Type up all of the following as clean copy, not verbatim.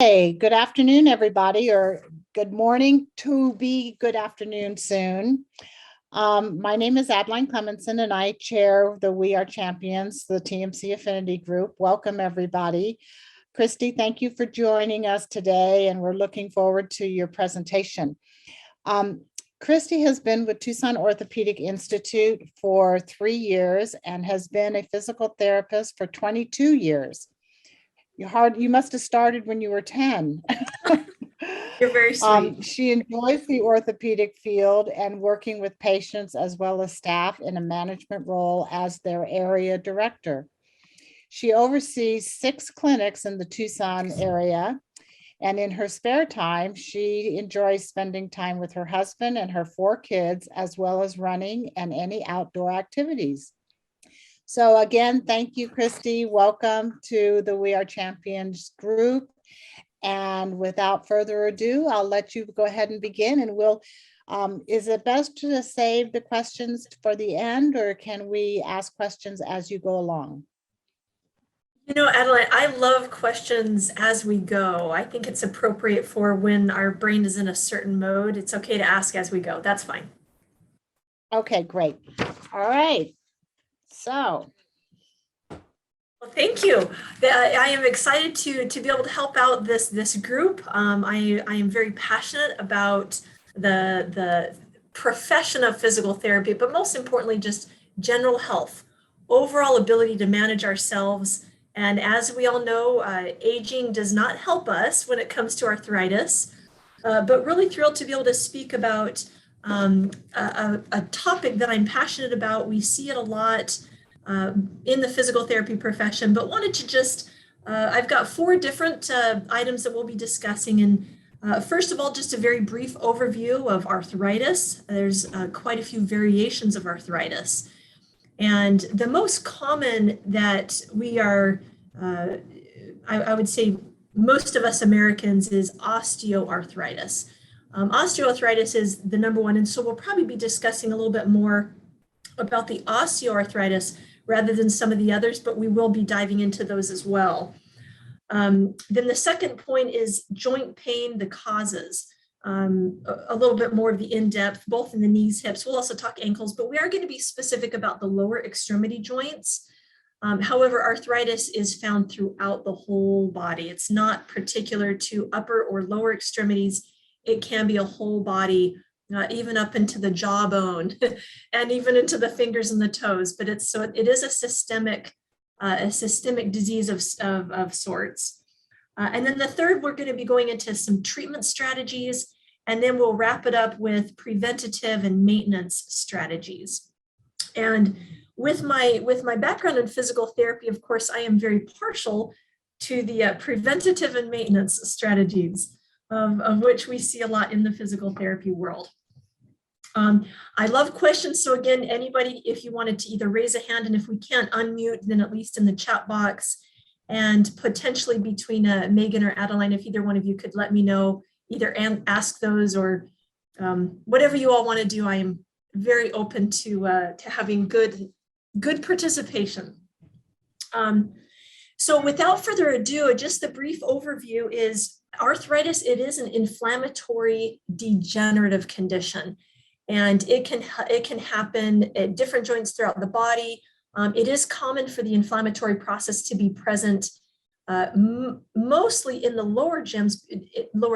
Hey, good afternoon, everybody, or good morning to be good afternoon soon. My name is Adeline Clemenson, and I chair the We Are Champions, the TMC Affinity Group. Welcome, everybody. Christy, thank you for joining us today, and we're looking forward to your presentation. Christy has been with Tucson Orthopedic Institute for 3 years and has been a physical therapist for 22 years. You must have started when you were 10. You're very sweet. She enjoys the orthopedic field and working with patients as well as staff in a management role as their area director. She oversees 6 clinics in the Tucson area, and in her spare time, she enjoys spending time with her husband and her 4 kids, as well as running and any outdoor activities. So again, thank you, Christy. Welcome to the We Are Champions group. And without further ado, I'll let you go ahead and begin. And is it best to save the questions for the end, or can we ask questions as you go along? You know, Adeline, I love questions as we go. I think it's appropriate for when our brain is in a certain mode. It's okay to ask as we go. That's fine. Okay, great. All right. So, well, thank you. I am excited to be able to help out this group. I am very passionate about the profession of physical therapy, but most importantly, just general health, overall ability to manage ourselves. And as we all know, aging does not help us when it comes to arthritis. But really thrilled to be able to speak about a topic that I'm passionate about. We see it a lot in the physical therapy profession, but wanted to just, I've got 4 different items that we'll be discussing. And first of all, just a very brief overview of arthritis. There's quite a few variations of arthritis. And the most common that we are, I would say most of us Americans, is osteoarthritis. Osteoarthritis is the number one, and so we'll probably be discussing a little bit more about the osteoarthritis rather than some of the others, but we will be diving into those as well. Then the second point is joint pain, the causes. A little bit more of the in-depth, both in the knees, hips. We'll also talk ankles, but we are going to be specific about the lower extremity joints. However, arthritis is found throughout the whole body. It's not particular to upper or lower extremities. It can be a whole body, even up into the jawbone and even into the fingers and the toes. But it is a systemic disease of sorts. And then the third, we're going to be going into some treatment strategies, and then we'll wrap it up with preventative and maintenance strategies. And with my background in physical therapy, of course, I am very partial to the preventative and maintenance strategies, of which we see a lot in the physical therapy world. I love questions. So again, anybody, if you wanted to either raise a hand, and if we can't unmute, then at least in the chat box, and potentially between Megan or Adeline, if either one of you could let me know, either ask those or whatever you all want to do. I am very open to having good participation. So without further ado, just the brief overview is arthritis. It is an inflammatory degenerative condition, and it can happen at different joints throughout the body. It is common for the inflammatory process to be present mostly in the lower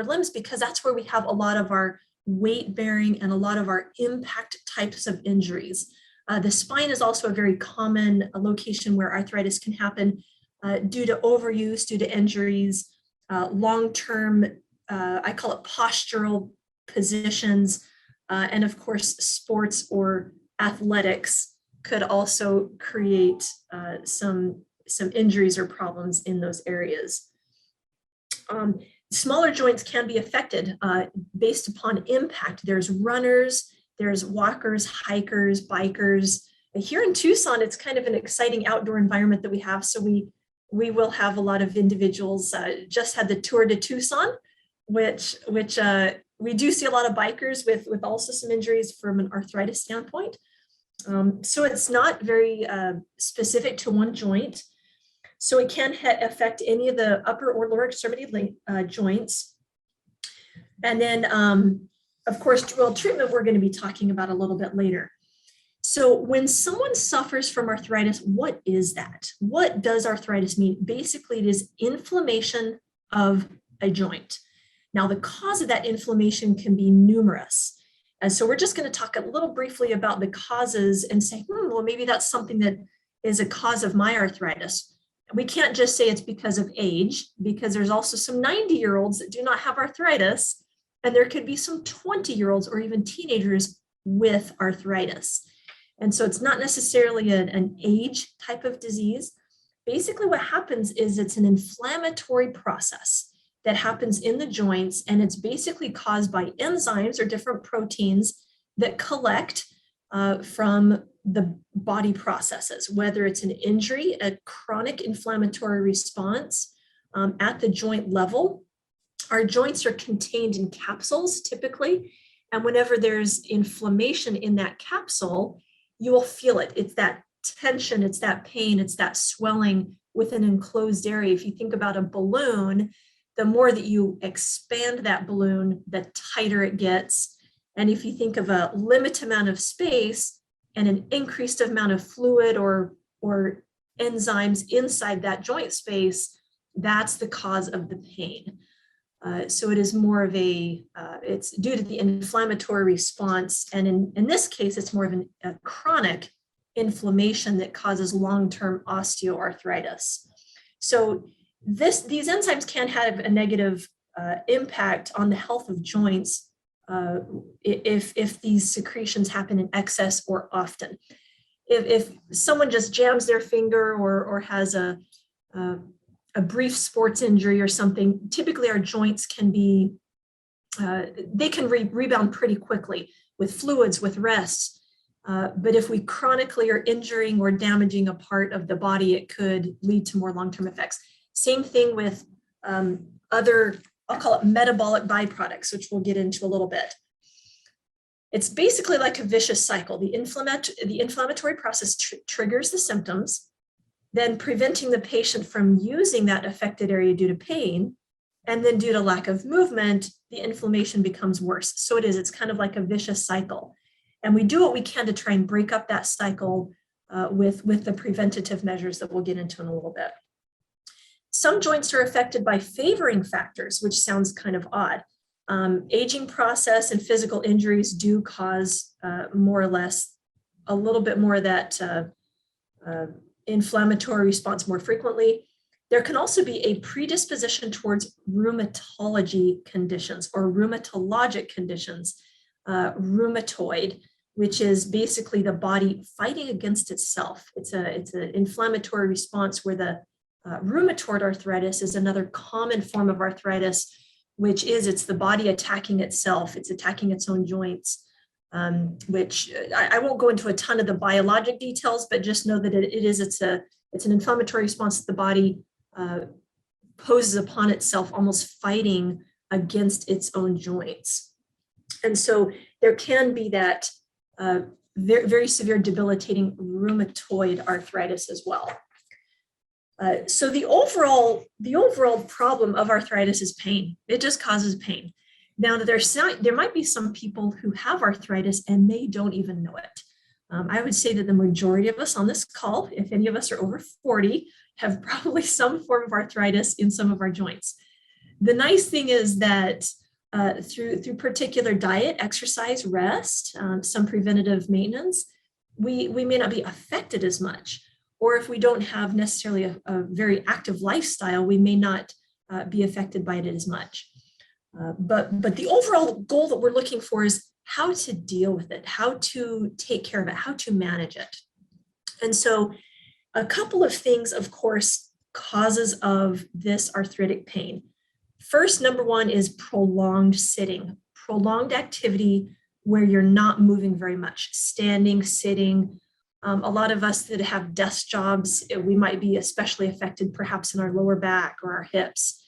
limbs, because that's where we have a lot of our weight bearing and a lot of our impact types of injuries. The spine is also a very common location where arthritis can happen due to overuse, due to injuries, long-term, I call it postural positions, and of course, sports or athletics could also create some injuries or problems in those areas. Smaller joints can be affected based upon impact. There's runners, there's walkers, hikers, bikers. Here in Tucson, it's kind of an exciting outdoor environment that we have. So we will have a lot of individuals. Just had the Tour de Tucson, which we do see a lot of bikers with also some injuries from an arthritis standpoint. So it's not very specific to one joint. So it can affect any of the upper or lower extremity joints. And then, of course, well, treatment we're going to be talking about a little bit later. So when someone suffers from arthritis, what is that? What does arthritis mean? Basically, it is inflammation of a joint. Now, the cause of that inflammation can be numerous. And so we're just going to talk a little briefly about the causes and say, well, maybe that's something that is a cause of my arthritis. We can't just say it's because of age, because there's also some 90-year-olds that do not have arthritis, and there could be some 20-year-olds or even teenagers with arthritis. And so it's not necessarily an age type of disease. Basically, what happens is it's an inflammatory process that happens in the joints, and it's basically caused by enzymes or different proteins that collect from the body processes, whether it's an injury, a chronic inflammatory response at the joint level. Our joints are contained in capsules typically, and whenever there's inflammation in that capsule, you will feel it. It's that tension, it's that pain, it's that swelling with an enclosed area. If you think about a balloon, the more that you expand that balloon, the tighter it gets. And if you think of a limited amount of space and an increased amount of fluid or enzymes inside that joint space, that's the cause of the pain. So it is more of it's due to the inflammatory response. And in this case, it's more of a chronic inflammation that causes long-term osteoarthritis. So these enzymes can have a negative impact on the health of joints if these secretions happen in excess or often. If someone just jams their finger or has a brief sports injury or something, typically our joints can be, they can rebound pretty quickly with fluids, with rest. But if we chronically are injuring or damaging a part of the body, it could lead to more long-term effects. Same thing with other, I'll call it metabolic byproducts, which we'll get into a little bit. It's basically like a vicious cycle. The inflammatory process triggers the symptoms, then preventing the patient from using that affected area due to pain. And then due to lack of movement, the inflammation becomes worse. So it's kind of like a vicious cycle. And we do what we can to try and break up that cycle with the preventative measures that we'll get into in a little bit. Some joints are affected by favoring factors, which sounds kind of odd. Aging process and physical injuries do cause more or less a little bit more of that inflammatory response more frequently. There can also be a predisposition towards rheumatology conditions or rheumatologic conditions, rheumatoid, which is basically the body fighting against itself. It's an inflammatory response where the rheumatoid arthritis is another common form of arthritis, which is it's the body attacking itself. It's attacking its own joints, which I won't go into a ton of the biologic details, but just know that it's an inflammatory response that the body poses upon itself, almost fighting against its own joints. And so there can be that very, very severe debilitating rheumatoid arthritis as well. So the overall problem of arthritis is pain. It just causes pain. Now, there might be some people who have arthritis and they don't even know it. I would say that the majority of us on this call, if any of us are over 40, have probably some form of arthritis in some of our joints. The nice thing is that through particular diet, exercise, rest, some preventative maintenance, we may not be affected as much. Or if we don't have necessarily a very active lifestyle, we may not be affected by it as much. But the overall goal that we're looking for is how to deal with it, how to take care of it, how to manage it. And so a couple of things, of course, causes of this arthritic pain. First, number one is prolonged sitting, prolonged activity where you're not moving very much, standing, sitting. A lot of us that have desk jobs, we might be especially affected perhaps in our lower back or our hips.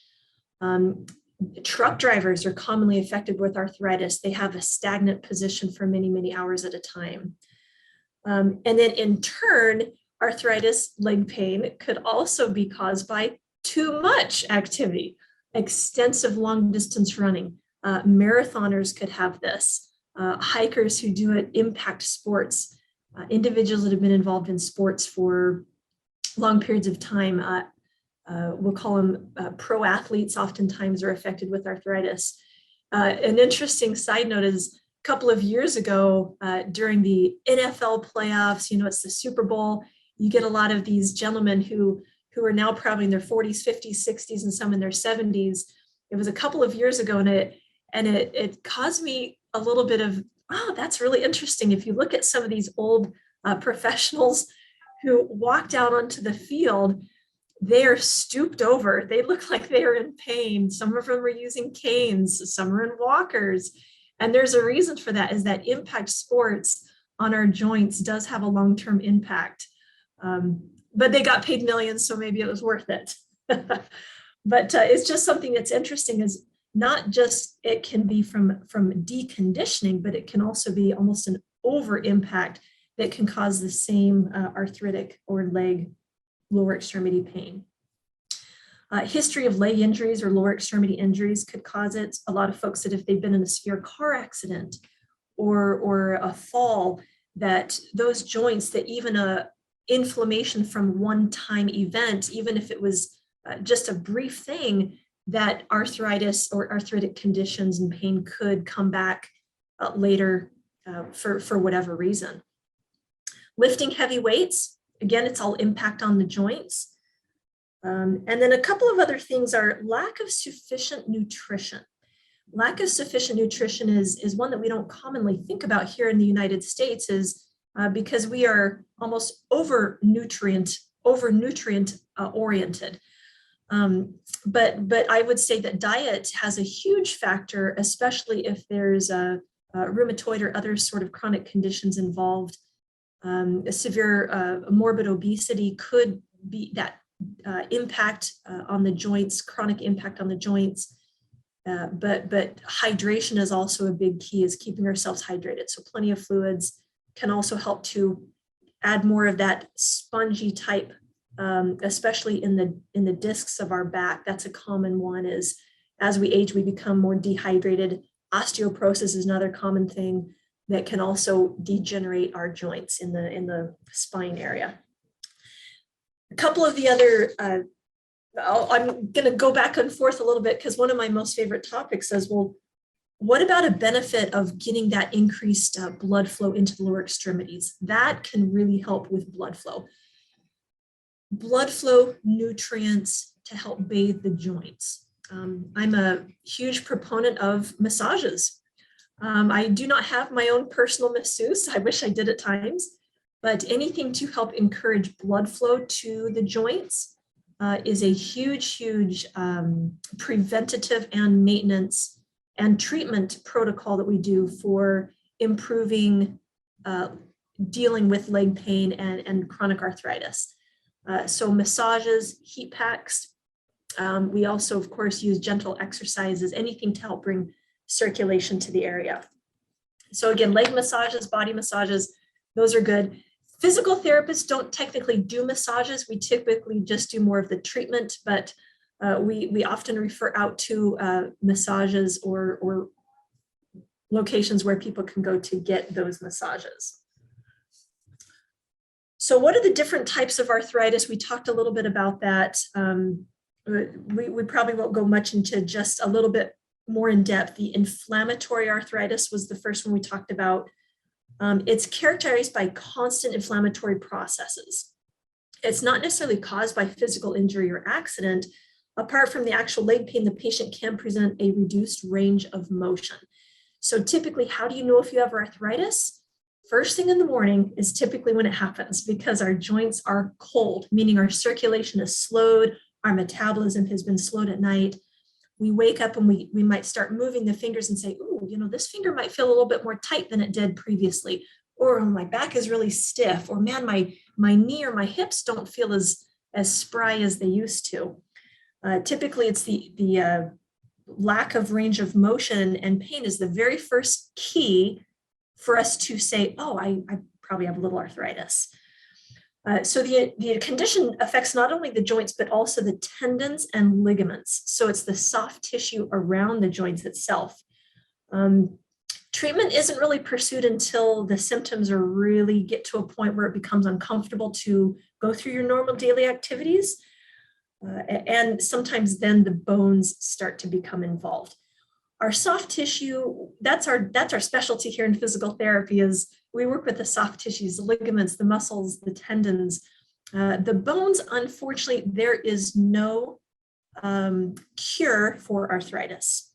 Truck drivers are commonly affected with arthritis. They have a stagnant position for many, many hours at a time. And then in turn, arthritis, leg pain could also be caused by too much activity, extensive long distance running. Marathoners could have this. Hikers who do it, impact sports, individuals that have been involved in sports for long periods of time. We'll call them pro athletes, oftentimes are affected with arthritis. An interesting side note is a couple of years ago during the NFL playoffs, it's the Super Bowl, you get a lot of these gentlemen who are now probably in their 40s, 50s, 60s, and some in their 70s. It was a couple of years ago, and it caused me a little bit of, oh, that's really interesting. If you look at some of these old professionals who walked out onto the field, they are stooped over. They look like they are in pain. Some of them are using canes, some are in walkers. And there's a reason for that, is that impact sports on our joints does have a long-term impact. But they got paid millions, so maybe it was worth it. But it's just something that's interesting, is not just it can be from deconditioning, but it can also be almost an over impact that can cause the same arthritic or leg lower extremity pain. History of leg injuries or lower extremity injuries could cause it. A lot of folks that if they've been in a severe car accident or a fall, that those joints, that even a inflammation from one-time event, even if it was just a brief thing, that arthritis or arthritic conditions and pain could come back later for whatever reason. Lifting heavy weights, again, it's all impact on the joints. And then a couple of other things are lack of sufficient nutrition. Lack of sufficient nutrition is one that we don't commonly think about here in the United States, is because we are almost over nutrient oriented. But I would say that diet has a huge factor, especially if there's a rheumatoid or other sort of chronic conditions involved. A severe morbid obesity could be that impact on the joints, chronic impact on the joints. But hydration is also a big key, is keeping ourselves hydrated. So plenty of fluids can also help to add more of that spongy type, especially in the discs of our back. That's a common one, is as we age, we become more dehydrated. Osteoporosis is another common thing that can also degenerate our joints in the spine area. A couple of the other, I'm going to go back and forth a little bit, because one of my most favorite topics is, well, what about a benefit of getting that increased blood flow into the lower extremities? That can really help with blood flow. Blood flow, nutrients to help bathe the joints. I'm a huge proponent of massages. I do not have my own personal masseuse. I wish I did at times, but anything to help encourage blood flow to the joints is a huge preventative and maintenance and treatment protocol that we do for improving dealing with leg pain and chronic arthritis. So massages, heat packs. We also, of course, use gentle exercises, anything to help bring circulation to the area. So again, leg massages, body massages, those are good. Physical therapists don't technically do massages. We typically just do more of the treatment, but we often refer out to massages or locations where people can go to get those massages. So what are the different types of arthritis? We talked a little bit about that. We probably won't go much into just a little bit more in depth. The inflammatory arthritis was the first one we talked about. It's characterized by constant inflammatory processes. It's not necessarily caused by physical injury or accident. Apart from the actual leg pain, the patient can present a reduced range of motion. So typically, how do you know if you have arthritis? First thing in the morning is typically when it happens, because our joints are cold, meaning our circulation is slowed, our metabolism has been slowed at night. We wake up and we might start moving the fingers and say, ooh, this finger might feel a little bit more tight than it did previously. Or oh, my back is really stiff. Or man, my knee or my hips don't feel as spry as they used to. Typically, it's the lack of range of motion and pain is the very first key for us to say, oh, I probably have a little arthritis. So the condition affects not only the joints, but also the tendons and ligaments. So it's the soft tissue around the joints itself. Treatment isn't really pursued until the symptoms are really get to a point where it becomes uncomfortable to go through your normal daily activities. And sometimes then the bones start to become involved. Our soft tissue, that's our specialty here in physical therapy, is we work with the soft tissues, the ligaments, the muscles, the tendons. The bones, unfortunately, there is no cure for arthritis.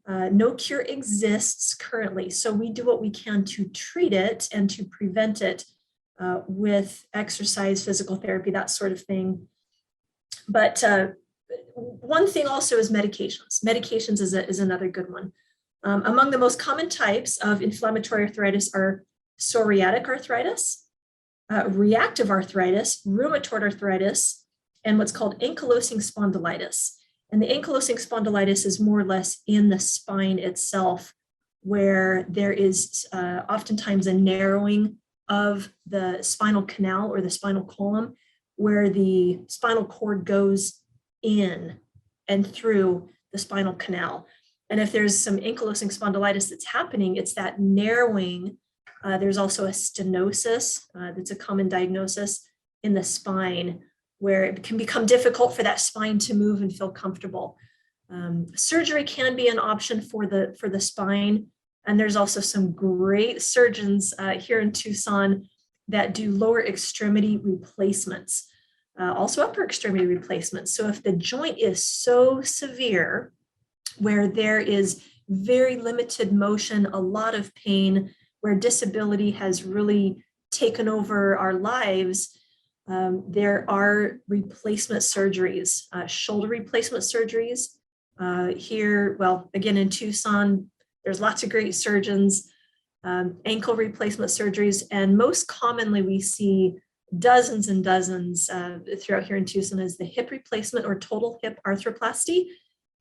No cure exists currently, so we do what we can to treat it and to prevent it with exercise, physical therapy, that sort of thing. But one thing also is medications. Medications is another good one. Among the most common types of inflammatory arthritis are psoriatic arthritis, reactive arthritis, rheumatoid arthritis, and what's called ankylosing spondylitis. And the ankylosing spondylitis is more or less in the spine itself, where there is oftentimes a narrowing of the spinal canal or the spinal column, where the spinal cord goes in and through the spinal canal. And if there's some ankylosing spondylitis that's happening, it's that narrowing. There's also a stenosis that's a common diagnosis in the spine, where it can become difficult for that spine to move and feel comfortable. Surgery can be an option for the spine. And there's also some great surgeons here in Tucson that do lower extremity replacements, also upper extremity replacements. So if the joint is so severe, where there is very limited motion, a lot of pain, where disability has really taken over our lives, there are replacement surgeries, shoulder replacement surgeries. Here, well, again, in Tucson, there's lots of great surgeons, ankle replacement surgeries, and most commonly we see dozens and dozens throughout here in Tucson is the hip replacement or total hip arthroplasty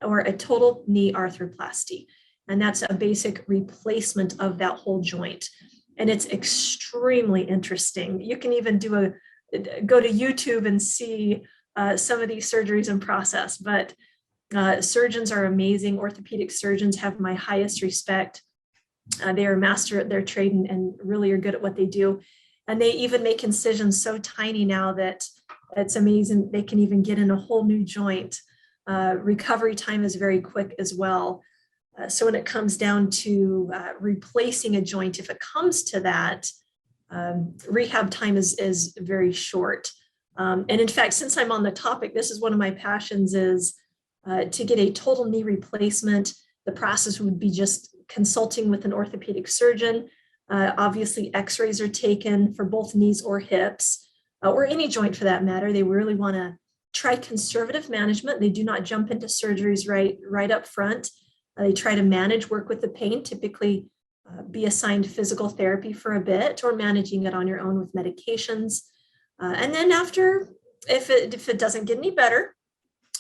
or a total knee arthroplasty. And that's a basic replacement of that whole joint. And it's extremely interesting. You can even go to YouTube and see some of these surgeries in process, but surgeons are amazing. Orthopedic surgeons have my highest respect. They are master at their trade and really are good at what they do. And they even make incisions so tiny now that it's amazing. They can even get in a whole new joint. Recovery time is very quick as well. So when it comes down to replacing a joint, if it comes to that, rehab time is very short. And in fact, since I'm on the topic, this is one of my passions is to get a total knee replacement. The process would be just consulting with an orthopedic surgeon. Obviously, x-rays are taken for both knees or hips, or any joint for that matter. They really want to try conservative management. They do not jump into surgeries right up front. They try to manage, work with the pain, typically be assigned physical therapy for a bit or managing it on your own with medications. And then after, if it doesn't get any better,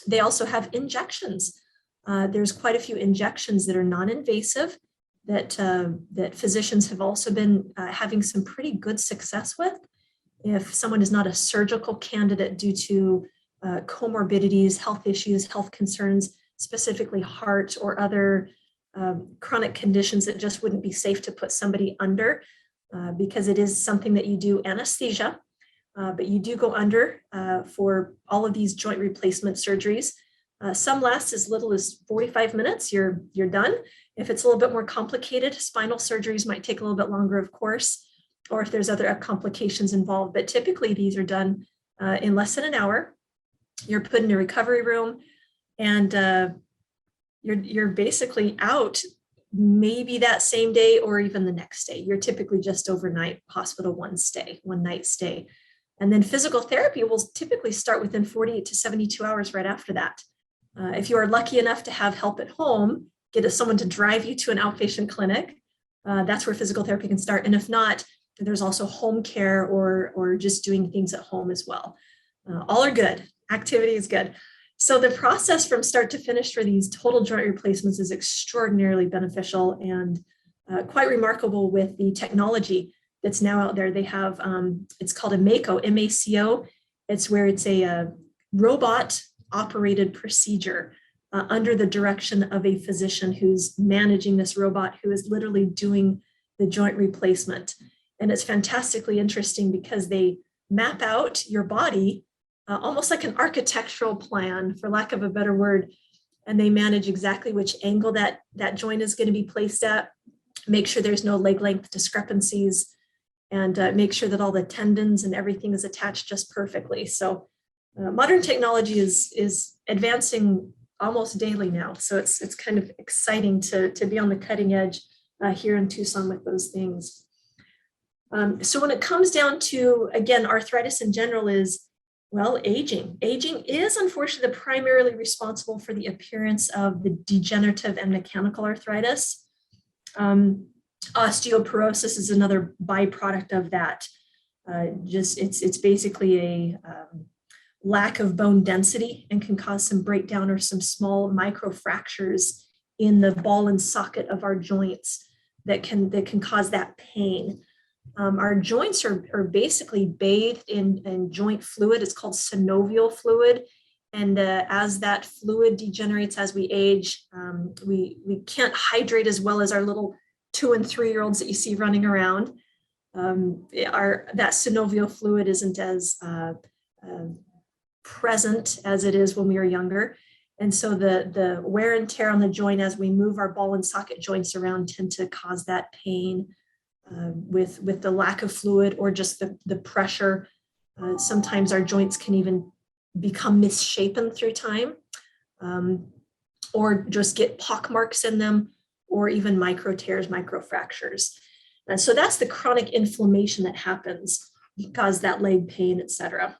they also have injections. There's quite a few injections that are non-invasive that physicians have also been having some pretty good success with. If someone is not a surgical candidate due to comorbidities, health issues, health concerns, specifically heart or other chronic conditions that just wouldn't be safe to put somebody under because it is something that you do anesthesia, but you do go under for all of these joint replacement surgeries. Some last as little as 45 minutes, you're done. If it's a little bit more complicated, spinal surgeries might take a little bit longer, of course, or if there's other complications involved, but typically these are done in less than an hour. You're put in a recovery room and you're basically out maybe that same day or even the next day. You're typically just overnight hospital one night stay. And then physical therapy will typically start within 48 to 72 hours right after that. If you are lucky enough to have help at home, get someone to drive you to an outpatient clinic, that's where physical therapy can start. And if not, there's also home care or just doing things at home as well. All are good. Activity is good. So the process from start to finish for these total joint replacements is extraordinarily beneficial and quite remarkable with the technology that's now out there. They have, it's called a MACO, M-A-C-O. It's where it's a robot operated procedure under the direction of a physician who's managing this robot, who is literally doing the joint replacement. And it's fantastically interesting because they map out your body almost like an architectural plan, for lack of a better word, and they manage exactly which angle that joint is going to be placed at, make sure there's no leg length discrepancies, and make sure that all the tendons and everything is attached just perfectly. So modern technology is advancing almost daily now. So it's kind of exciting to be on the cutting edge here in Tucson with those things. So when it comes down to, again, arthritis in general is, well, aging. Aging is unfortunately primarily responsible for the appearance of the degenerative and mechanical arthritis. Osteoporosis is another byproduct of that. It's basically a lack of bone density and can cause some breakdown or some small micro fractures in the ball and socket of our joints that can cause that pain. Our joints are basically bathed in joint fluid. It's called synovial fluid. And as that fluid degenerates as we age, we can't hydrate as well as our little 2- and 3-year-olds that you see running around. That synovial fluid isn't as present as it is when we are younger. And so the wear and tear on the joint as we move our ball and socket joints around tend to cause that pain with the lack of fluid or just the pressure. Sometimes our joints can even become misshapen through time, or just get pock marks in them, or even micro tears, micro fractures. And so that's the chronic inflammation that happens, cause that leg pain, etc.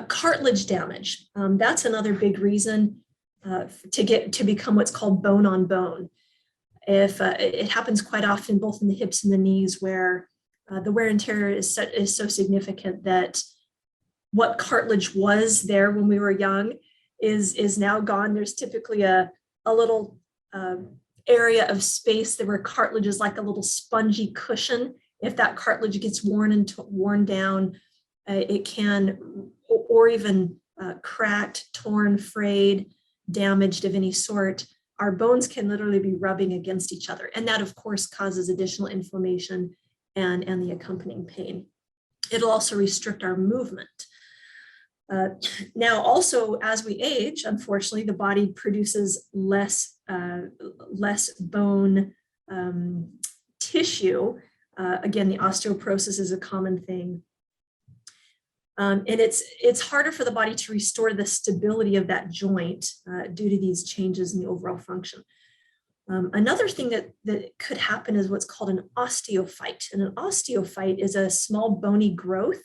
Cartilage damage, that's another big reason to become what's called bone on bone. If it happens quite often, both in the hips and the knees, where the wear and tear is so significant that what cartilage was there when we were young is now gone. There's typically a little area of space there where cartilage is like a little spongy cushion. If that cartilage gets worn down, it can, or even cracked, torn, frayed, damaged of any sort. Our bones can literally be rubbing against each other. And that, of course, causes additional inflammation and the accompanying pain. It'll also restrict our movement. Now, also, as we age, unfortunately, the body produces less bone tissue. Again, the osteoporosis is a common thing. And it's harder for the body to restore the stability of that joint due to these changes in the overall function. Another thing that could happen is what's called an osteophyte. And an osteophyte is a small bony growth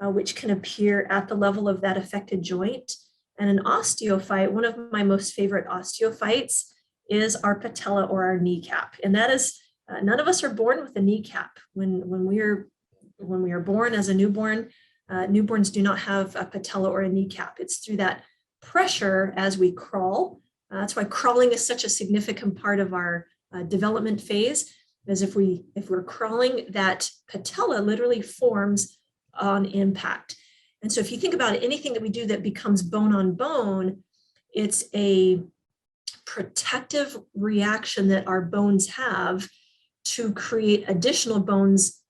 which can appear at the level of that affected joint. And an osteophyte, one of my most favorite osteophytes, is our patella or our kneecap. And that is, none of us are born with a kneecap. When we are born as a newborn, newborns do not have a patella or a kneecap. It's through that pressure as we crawl. That's why crawling is such a significant part of our development phase, is if we're crawling, that patella literally forms on impact. And so if you think about it, anything that we do that becomes bone on bone, it's a protective reaction that our bones have to create additional bones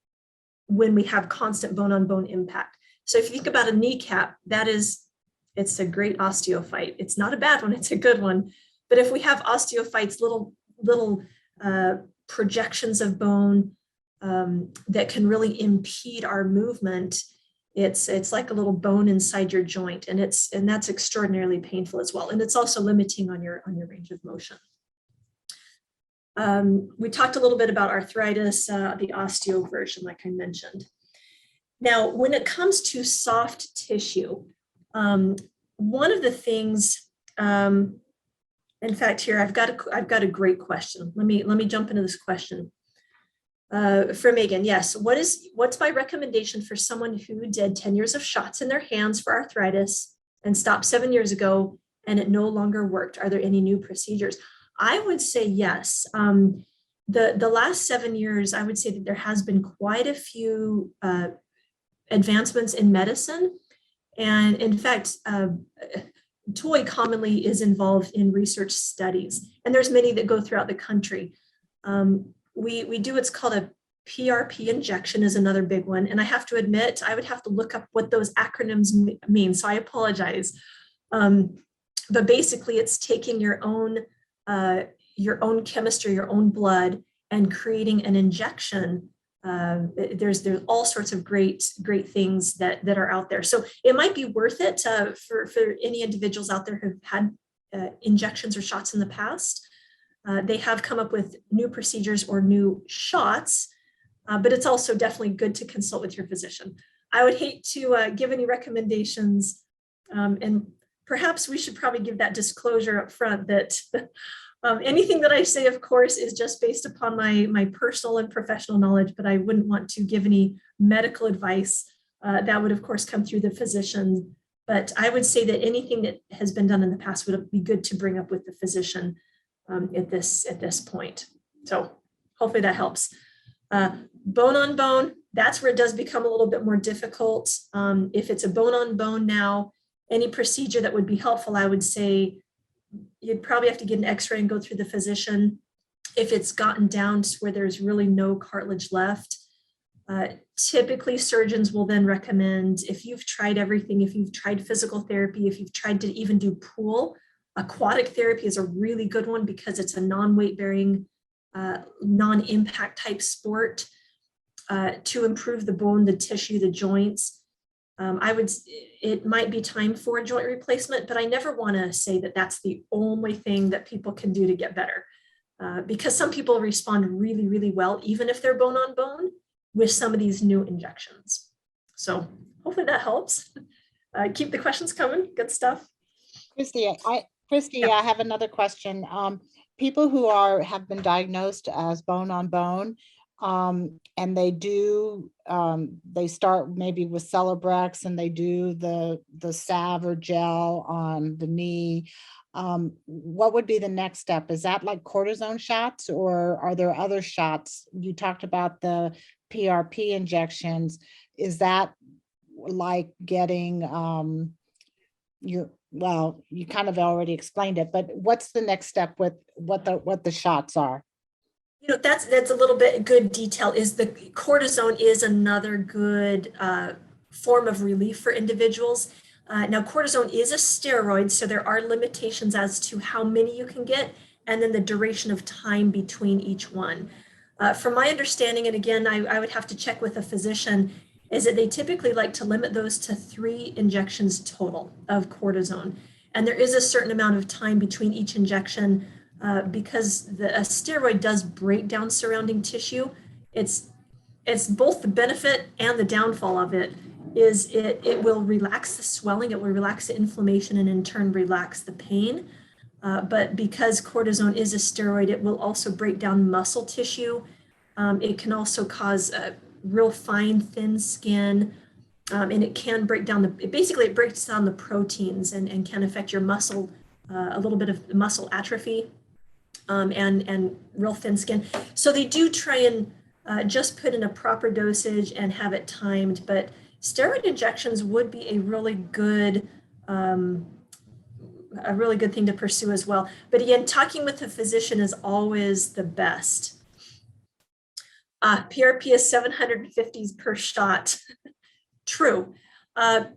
when we have constant bone on bone impact. So if you think about a kneecap, it's a great osteophyte. It's not a bad one, it's a good one. But if we have osteophytes, little projections of bone that can really impede our movement, it's like a little bone inside your joint, and that's extraordinarily painful as well. And it's also limiting on your range of motion. We talked a little bit about arthritis, the osteo version, like I mentioned. Now, when it comes to soft tissue, one of the things, in fact, here I've got a great question. Let me jump into this question. For Megan, yes. What's my recommendation for someone who did 10 years of shots in their hands for arthritis and stopped 7 years ago and it no longer worked? Are there any new procedures? I would say yes. The last 7 years, I would say that there has been quite a few advancements in medicine. And in fact, toy commonly is involved in research studies, and there's many that go throughout the country. We do what's called a PRP injection is another big one. And I have to admit, I would have to look up what those acronyms mean. So I apologize. But basically it's taking your own chemistry, your own blood, and creating an injection. There's all sorts of great things that are out there. So it might be worth it for any individuals out there who've had injections or shots in the past. They have come up with new procedures or new shots, but it's also definitely good to consult with your physician. I would hate to give any recommendations, and perhaps we should probably give that disclosure up front that anything that I say, of course, is just based upon my personal and professional knowledge, but I wouldn't want to give any medical advice. That would, of course, come through the physician. But I would say that anything that has been done in the past would be good to bring up with the physician at this point. So hopefully that helps. Bone on bone, that's where it does become a little bit more difficult. If it's a bone on bone now, any procedure that would be helpful, I would say you'd probably have to get an x-ray and go through the physician. If it's gotten down to where there's really no cartilage left, typically surgeons will then recommend, if you've tried everything, if you've tried physical therapy, if you've tried to even do pool, aquatic therapy is a really good one because it's a non-weight bearing, non-impact type sport to improve the bone, the tissue, the joints. It might be time for a joint replacement, but I never want to say that that's the only thing that people can do to get better, because some people respond really, really well, even if they're bone on bone, with some of these new injections. So hopefully that helps. Keep the questions coming. Good stuff. Christy, Yeah. I have another question. People who have been diagnosed as bone on bone, and they start maybe with Celebrex and they do the salve or gel on the knee. What would be the next step? Is that like cortisone shots, or are there other shots? You talked about the PRP injections. Is that like getting well, you kind of already explained it, but what's the next step with what the shots are? That's a little bit good detail. Is the cortisone is another good form of relief for individuals. Now, cortisone is a steroid, so there are limitations as to how many you can get, and then the duration of time between each one. From my understanding, and again, I would have to check with a physician, is that they typically like to limit those to 3 injections total of cortisone. And there is a certain amount of time between each injection because a steroid does break down surrounding tissue. It's both the benefit and the downfall of it is it will relax the swelling, it will relax the inflammation, and in turn relax the pain. But because cortisone is a steroid, it will also break down muscle tissue. It can also cause real fine, thin skin, and it can break down it breaks down the proteins and can affect your muscle, a little bit of muscle atrophy, and real thin skin. So they do try and just put in a proper dosage and have it timed, but steroid injections would be a really good thing to pursue as well. But again, talking with a physician is always the best. PRP is 750 per shot. True.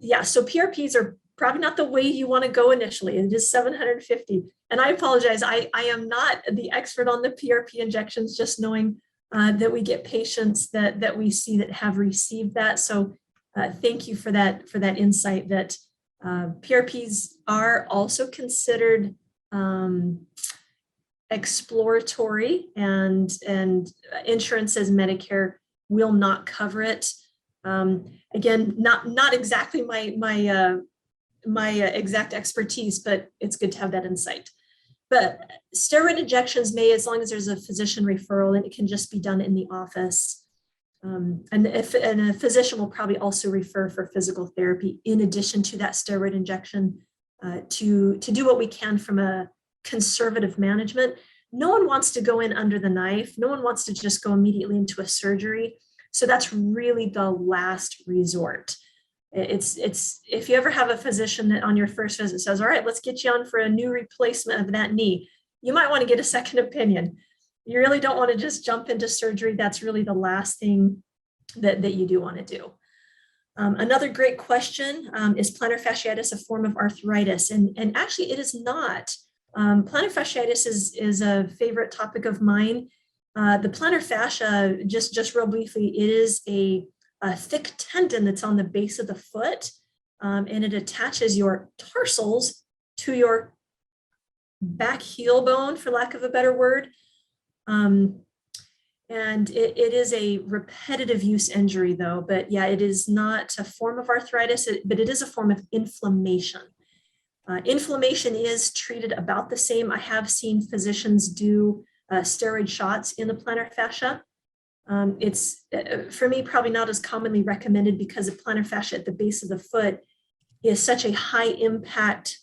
Yeah, so PRPs are probably not the way you want to go initially. It is 750. And I apologize, I am not the expert on the PRP injections, just knowing that we get patients that we see that have received that. So thank you for that insight that PRPs are also considered exploratory, and insurance as Medicare will not cover it. Again, not exactly my exact expertise, but it's good to have that insight. But steroid injections may, as long as there's a physician referral, and it can just be done in the office. And a physician will probably also refer for physical therapy in addition to that steroid injection to do what we can from a conservative management. no one wants to go in under the knife. No one wants to just go immediately into a surgery. So that's really the last resort. It's if you ever have a physician that on your first visit says, all right, let's get you on for a new replacement of that knee, you might want to get a second opinion. You really don't want to just jump into surgery. That's really the last thing that you do want to do. Another great question, is plantar fasciitis a form of arthritis? And actually it is not. Plantar fasciitis is a favorite topic of mine. The plantar fascia, just real briefly, it is a thick tendon that's on the base of the foot, and it attaches your tarsals to your back heel bone, for lack of a better word. And it is a repetitive use injury though, but yeah, it is not a form of arthritis, but it is a form of inflammation. Inflammation is treated about the same. I have seen physicians do steroid shots in the plantar fascia. It's, for me, probably not as commonly recommended because the plantar fascia at the base of the foot is such a high impact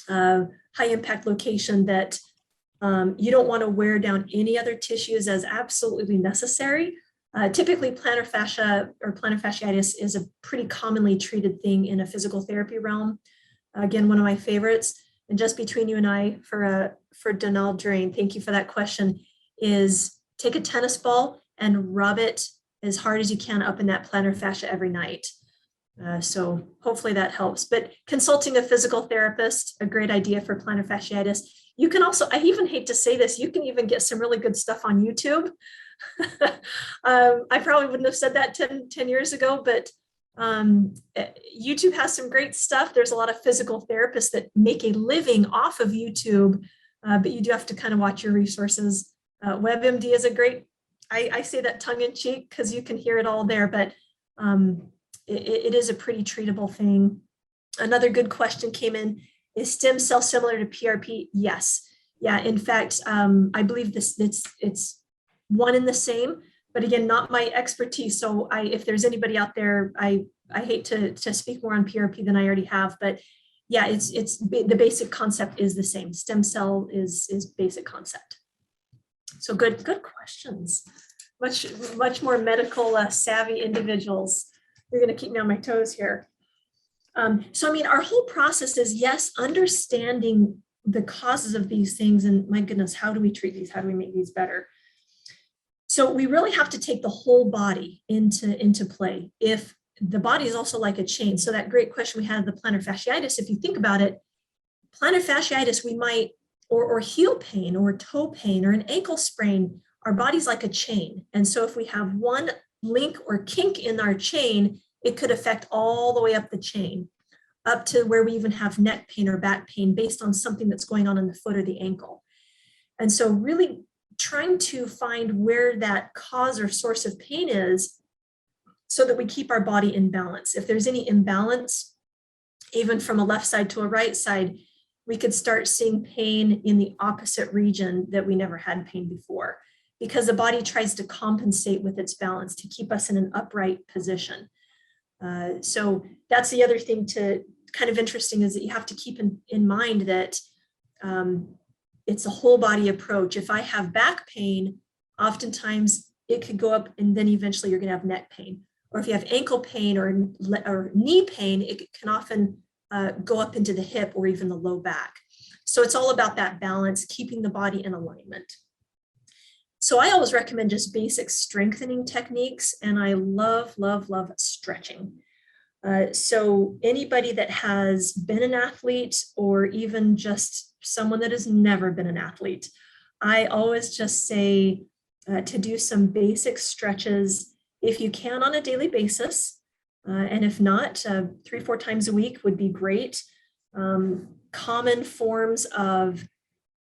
location that you don't want to wear down any other tissues as absolutely necessary. Typically, plantar fascia or plantar fasciitis is a pretty commonly treated thing in a physical therapy realm. Again, one of my favorites. And just between you and I, for Donald Drain, thank you for that question, is take a tennis ball and rub it as hard as you can up in that plantar fascia every night. So hopefully that helps. But consulting a physical therapist, a great idea for plantar fasciitis. You can also, I even hate to say this, you can even get some really good stuff on YouTube. I probably wouldn't have said that 10 years ago, but YouTube has some great stuff. There's a lot of physical therapists that make a living off of YouTube, but you do have to kind of watch your resources. WebMD is a great, I say that tongue in cheek because you can hear it all there, but it is a pretty treatable thing. Another good question came in, is stem cell similar to PRP? Yes. Yeah, in fact, I believe it's one and the same, but again, not my expertise. So if there's anybody out there, I hate to speak more on PRP than I already have, but yeah, it's the basic concept is the same. Stem cell is basic concept. So good questions. Much more medical savvy individuals. You're going to keep me on my toes here. So, I mean, our whole process is, yes, understanding the causes of these things. And my goodness, how do we treat these? How do we make these better? So we really have to take the whole body into play. If the body is also like a chain. So that great question we had, the plantar fasciitis, if you think about it, plantar fasciitis, we might, or heel pain or toe pain or an ankle sprain, our body's like a chain. And so if we have one link or kink in our chain, it could affect all the way up the chain, up to where we even have neck pain or back pain based on something that's going on in the foot or the ankle. And so really trying to find where that cause or source of pain is so that we keep our body in balance. If there's any imbalance, even from a left side to a right side, we could start seeing pain in the opposite region that we never had pain before, because the body tries to compensate with its balance to keep us in an upright position. So that's the other thing to kind of interesting is that you have to keep in mind that it's a whole body approach. If I have back pain, oftentimes it could go up and then eventually you're going to have neck pain. Or if you have ankle pain or knee pain, it can often go up into the hip or even the low back. So it's all about that balance, keeping the body in alignment. So I always recommend just basic strengthening techniques, and I love stretching. So anybody that has been an athlete or even just someone that has never been an athlete, I always just say to do some basic stretches if you can on a daily basis. And if not, 3-4 times a week would be great. Common forms of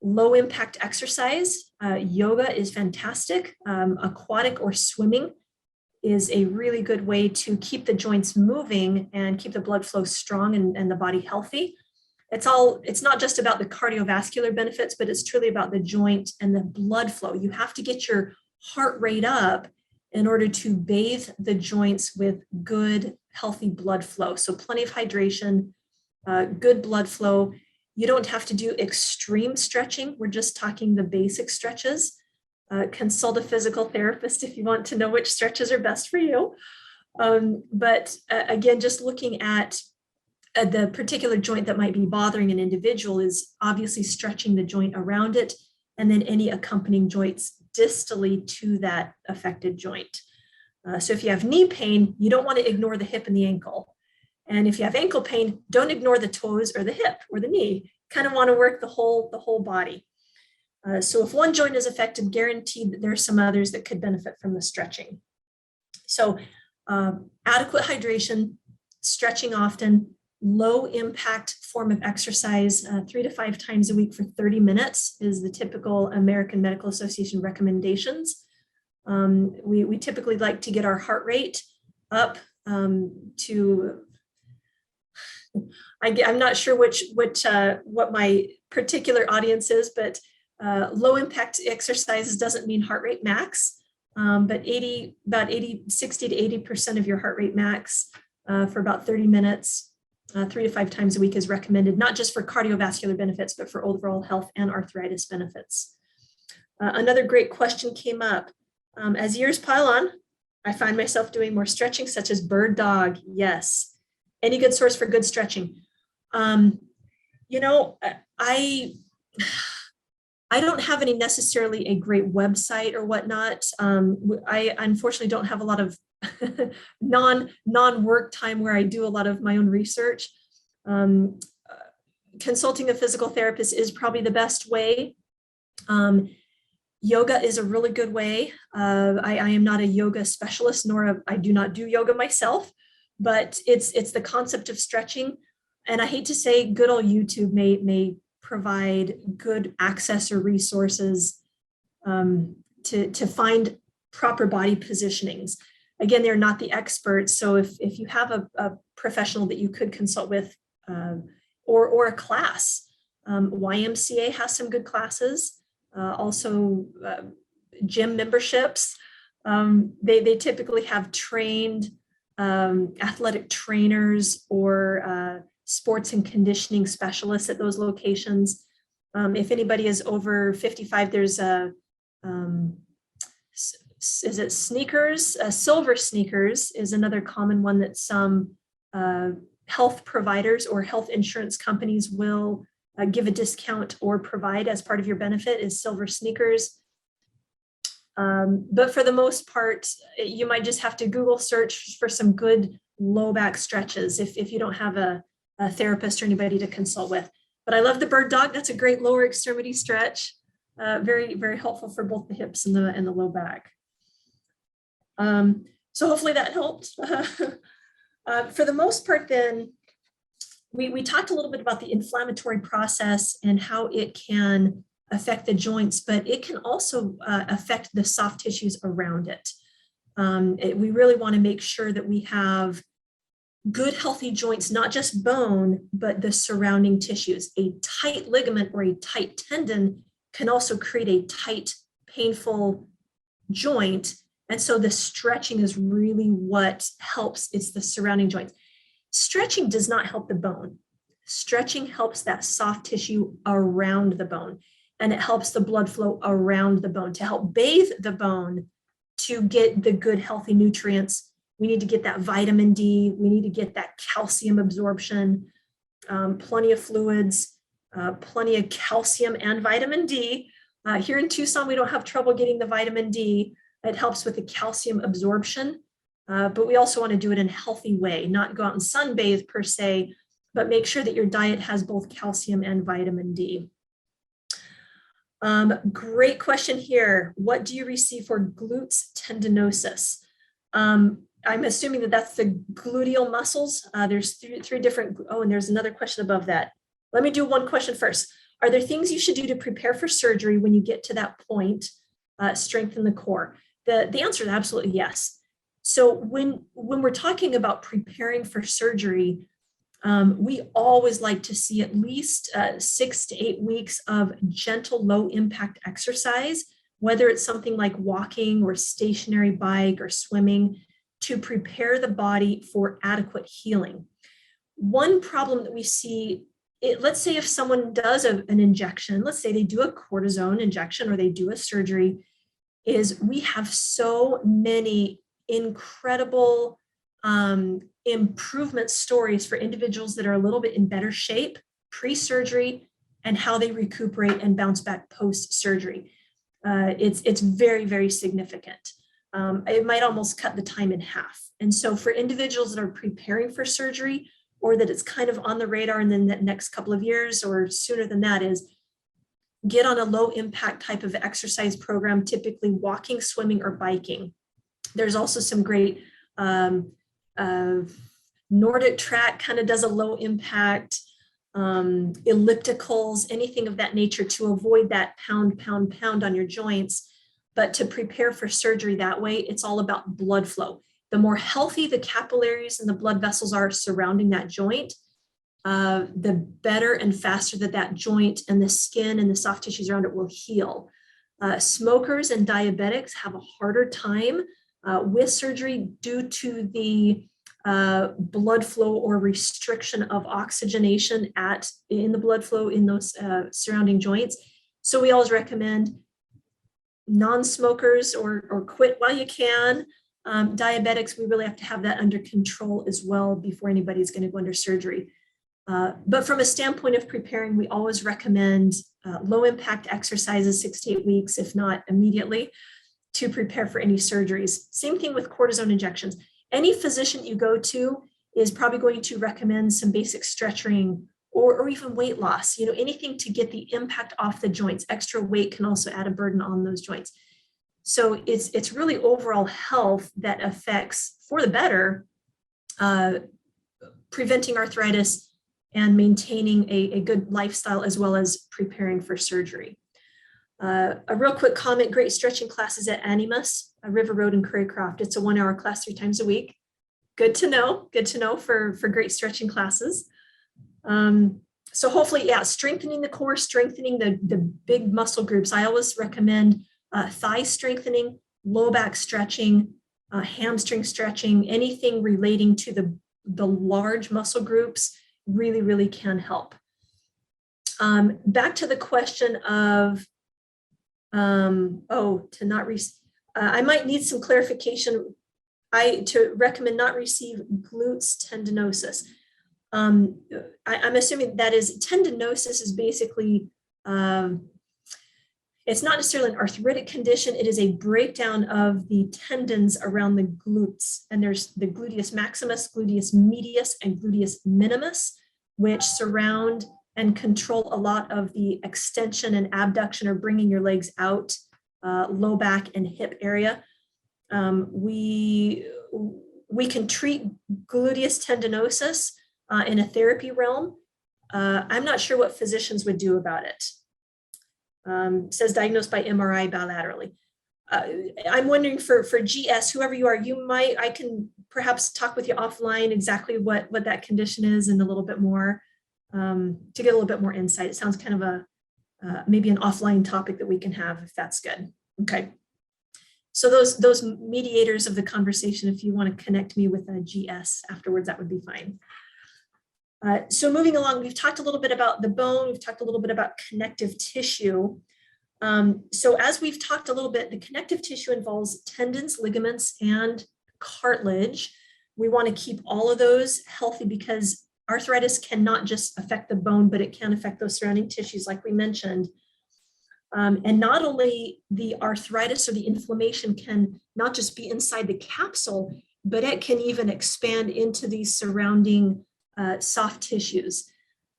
low impact exercise, yoga is fantastic. Aquatic or swimming is a really good way to keep the joints moving and keep the blood flow strong and the body healthy. It's not just about the cardiovascular benefits, but it's truly about the joint and the blood flow. You have to get your heart rate up in order to bathe the joints with good, healthy blood flow. So plenty of hydration, good blood flow. You don't have to do extreme stretching. We're just talking the basic stretches. Consult a physical therapist if you want to know which stretches are best for you. But again, just looking at the particular joint that might be bothering an individual is obviously stretching the joint around it, and then any accompanying joints distally to that affected joint. So if you have knee pain, you don't want to ignore the hip and the ankle. And if you have ankle pain, don't ignore the toes or the hip or the knee. Kind of want to work the whole body. So if one joint is affected, guaranteed that there are some others that could benefit from the stretching. So adequate hydration, stretching often, low impact form of exercise, 3 to 5 times a week for 30 minutes is the typical American Medical Association recommendations. We typically like to get our heart rate up to, I'm not sure what my particular audience is, but low impact exercises doesn't mean heart rate max, but 60 to 80% of your heart rate max for about 30 minutes, 3 to 5 times a week is recommended, not just for cardiovascular benefits, but for overall health and arthritis benefits. Another great question came up. As years pile on, I find myself doing more stretching, such as bird dog. Yes. Any good source for good stretching? You know, I don't have any necessarily a great website or whatnot. I unfortunately don't have a lot of non-work time where I do a lot of my own research. Consulting a physical therapist is probably the best way. Yoga is a really good way. I am not a yoga specialist, nor I do not do yoga myself, but it's the concept of stretching. And I hate to say, good old YouTube may provide good access or resources to find proper body positionings. Again, they're not the experts. So if you have a professional that you could consult with or a class, YMCA has some good classes. Also gym memberships. They typically have trained athletic trainers or sports and conditioning specialists at those locations. If anybody is over 55, there's is it sneakers? Silver sneakers is another common one that some health providers or health insurance companies will give a discount or provide as part of your benefit, is silver sneakers. But for the most part, you might just have to Google search for some good low back stretches if you don't have a therapist or anybody to consult with. But I love the bird dog. That's a great lower extremity stretch. Very, very helpful for both the hips and the low back. So hopefully that helped. For the most part then, we talked a little bit about the inflammatory process and how it can affect the joints, but it can also affect the soft tissues around it. We really want to make sure that we have good, healthy joints, not just bone, but the surrounding tissues. A tight ligament or a tight tendon can also create a tight, painful joint. And so the stretching is really what helps. It's the surrounding joints. Stretching does not help the bone. Stretching helps that soft tissue around the bone, and it helps the blood flow around the bone to help bathe the bone to get the good, healthy nutrients. We need to get that vitamin D. We need to get that calcium absorption, plenty of fluids, plenty of calcium and vitamin D. Here in Tucson, we don't have trouble getting the vitamin D. It helps with the calcium absorption, but we also want to do it in a healthy way, not go out and sunbathe per se, but make sure that your diet has both calcium and vitamin D. Great question here. What do you receive for glutes tendinosis? I'm assuming that that's the gluteal muscles. There's three different, and there's another question above that. Let me do one question first. Are there things you should do to prepare for surgery when you get to that point, strengthen the core? The answer is absolutely yes. So when we're talking about preparing for surgery, we always like to see at least 6 to 8 weeks of gentle, low impact exercise, whether it's something like walking or stationary bike or swimming, to prepare the body for adequate healing. One problem that we see let's say if someone does an injection, let's say they do a cortisone injection or they do a surgery, is we have so many incredible improvement stories for individuals that are a little bit in better shape pre-surgery and how they recuperate and bounce back post-surgery. It's very, very significant. It might almost cut the time in half. And so for individuals that are preparing for surgery, or that it's kind of on the radar in the next couple of years or sooner than that, is get on a low impact type of exercise program, typically walking, swimming, or biking. There's also some great Nordic track kind of does a low impact, ellipticals, anything of that nature to avoid that pound on your joints. But to prepare for surgery that way, it's all about blood flow. The more healthy the capillaries and the blood vessels are surrounding that joint, the better and faster that joint and the skin and the soft tissues around it will heal. Smokers and diabetics have a harder time with surgery due to the blood flow or restriction of oxygenation in the blood flow in those surrounding joints. So we always recommend non-smokers or quit while you can. Diabetics, we really have to have that under control as well before anybody's going to go under surgery. But from a standpoint of preparing, we always recommend low impact exercises 6 to 8 weeks, if not immediately, to prepare for any surgeries. Same thing with cortisone injections. Any physician you go to is probably going to recommend some basic stretching or even weight loss, anything to get the impact off the joints. Extra weight can also add a burden on those joints. So it's really overall health that affects, for the better, preventing arthritis and maintaining a good lifestyle as well as preparing for surgery. A real quick comment, great stretching classes at Animas, River Road in Craycroft. It's a 1-hour class 3 times a week. Good to know for great stretching classes. So hopefully, strengthening the core, strengthening the big muscle groups. I always recommend thigh strengthening, low back stretching, hamstring stretching, anything relating to the large muscle groups really, really can help. Back to the question of, I might need some clarification. To recommend not receive glutes tendinosis. I'm assuming that is tendinosis is basically, it's not necessarily an arthritic condition. It is a breakdown of the tendons around the glutes. And there's the gluteus maximus, gluteus medius, and gluteus minimus, which surround and control a lot of the extension and abduction, or bringing your legs out, low back and hip area. We can treat gluteus tendinosis in a therapy realm. I'm not sure what physicians would do about it. Says diagnosed by MRI bilaterally. I'm wondering for GS, whoever you are, I can perhaps talk with you offline exactly what that condition is and a little bit more to get a little bit more insight. It sounds kind of maybe an offline topic that we can have, if that's good. Okay. So those mediators of the conversation, if you want to connect me with a GS afterwards, that would be fine. So moving along, we've talked a little bit about the bone, we've talked a little bit about connective tissue. So as we've talked a little bit, the connective tissue involves tendons, ligaments, and cartilage. We want to keep all of those healthy because arthritis cannot just affect the bone, but it can affect those surrounding tissues, like we mentioned. And not only the arthritis or the inflammation can not just be inside the capsule, but it can even expand into these surrounding soft tissues.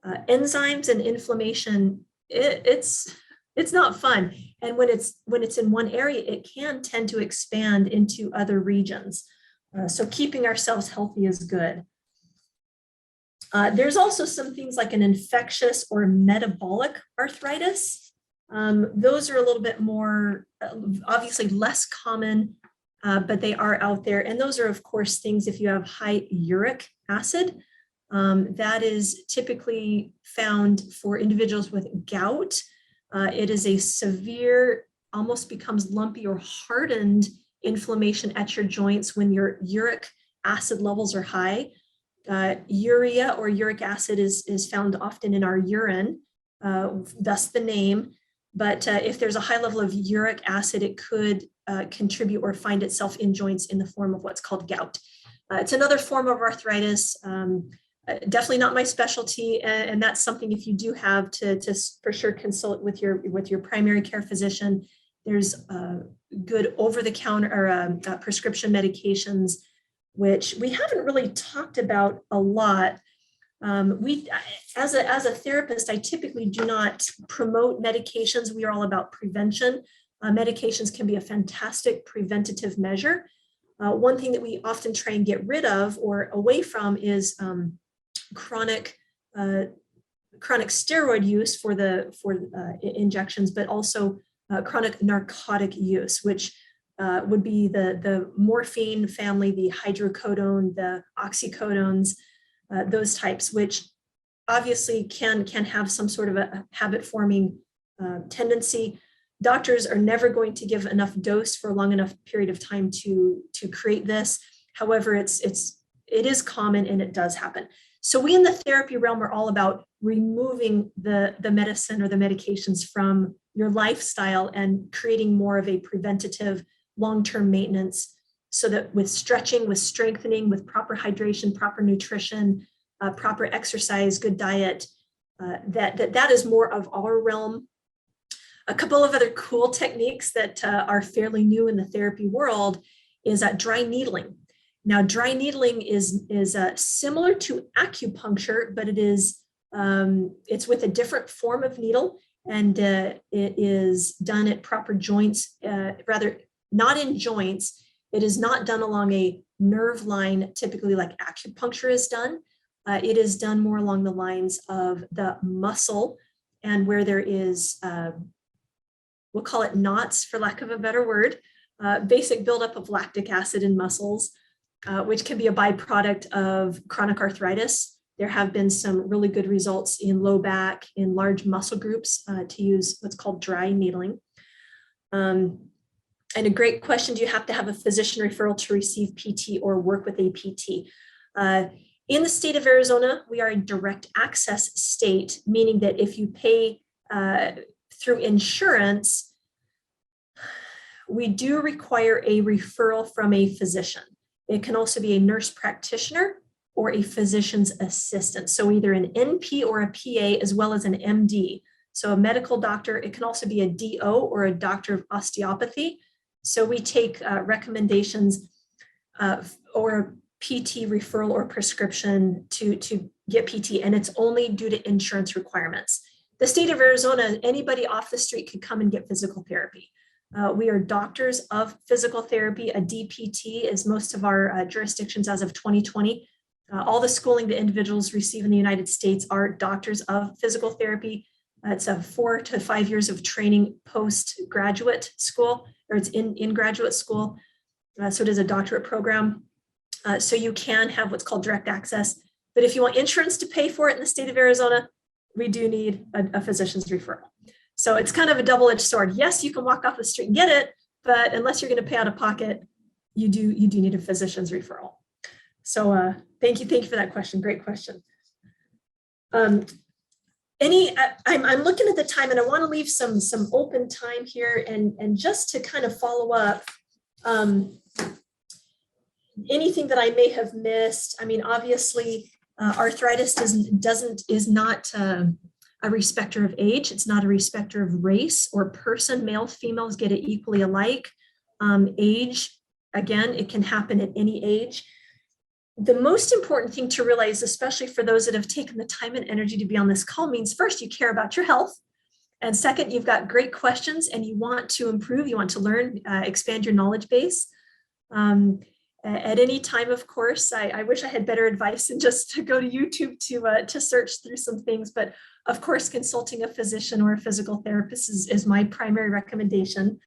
Enzymes and inflammation, it's not fun. And when it's in one area, it can tend to expand into other regions. So keeping ourselves healthy is good. There's also some things like an infectious or metabolic arthritis. Those are a little bit more, obviously less common, but they are out there. And those are, of course, things if you have high uric acid, that is typically found for individuals with gout. It is a severe, almost becomes lumpy or hardened inflammation at your joints when your uric acid levels are high. Urea or uric acid is found often in our urine, thus the name. But if there's a high level of uric acid, it could contribute or find itself in joints in the form of what's called gout. It's another form of arthritis. Definitely not my specialty, and that's something if you do have to for sure consult with your primary care physician. There's good over-the-counter or prescription medications, which we haven't really talked about a lot. As a therapist, I typically do not promote medications. We are all about prevention. Medications can be a fantastic preventative measure. One thing that we often try and get rid of or away from is chronic steroid use for injections, but also chronic narcotic use, which would be the morphine family, the hydrocodone, the oxycodones, those types, which obviously can have some sort of a habit-forming tendency. Doctors are never going to give enough dose for a long enough period of time to create this. However, it is common and it does happen. So we in the therapy realm are all about removing the medicine or the medications from your lifestyle and creating more of a preventative long-term maintenance, so that with stretching, with strengthening, with proper hydration, proper nutrition, proper exercise, good diet, that is more of our realm. A couple of other cool techniques that are fairly new in the therapy world is dry needling. Now, dry needling is similar to acupuncture, but it's with a different form of needle, and it is done at proper joints, rather not in joints. It is not done along a nerve line, typically like acupuncture is done. It is done more along the lines of the muscle, and where there is, we'll call it knots for lack of a better word, basic buildup of lactic acid in muscles, which can be a byproduct of chronic arthritis. There have been some really good results in low back, in large muscle groups, to use what's called dry needling. And a great question, do you have to have a physician referral to receive PT or work with a PT? In the state of Arizona, we are a direct access state, meaning that if you pay through insurance, we do require a referral from a physician. It can also be a nurse practitioner or a physician's assistant. So either an NP or a PA, as well as an MD. So a medical doctor. It can also be a DO or a doctor of osteopathy. So we take recommendations or PT referral or prescription to get PT, and it's only due to insurance requirements. The state of Arizona, anybody off the street could come and get physical therapy. We are doctors of physical therapy. A DPT is most of our jurisdictions as of 2020. All the schooling that individuals receive in the United States are doctors of physical therapy. It's 4 to 5 years of training post-graduate school, or it's in graduate school. So it is a doctorate program. So you can have what's called direct access. But if you want insurance to pay for it in the state of Arizona, we do need a physician's referral. So it's kind of a double-edged sword. Yes, you can walk off the street and get it, but unless you're going to pay out of pocket, you do need a physician's referral. So thank you for that question. Great question. I'm looking at the time, and I want to leave some open time here, and just to kind of follow up, anything that I may have missed. I mean, obviously, arthritis is not a respecter of age. It's not a respecter of race or person. Males, females get it equally alike. Age, again, it can happen at any age. The most important thing to realize, especially for those that have taken the time and energy to be on this call, means first, you care about your health. And second, you've got great questions and you want to improve, you want to learn, expand your knowledge base. At any time, of course, I wish I had better advice than just to go to YouTube to search through some things. But of course, consulting a physician or a physical therapist is my primary recommendation.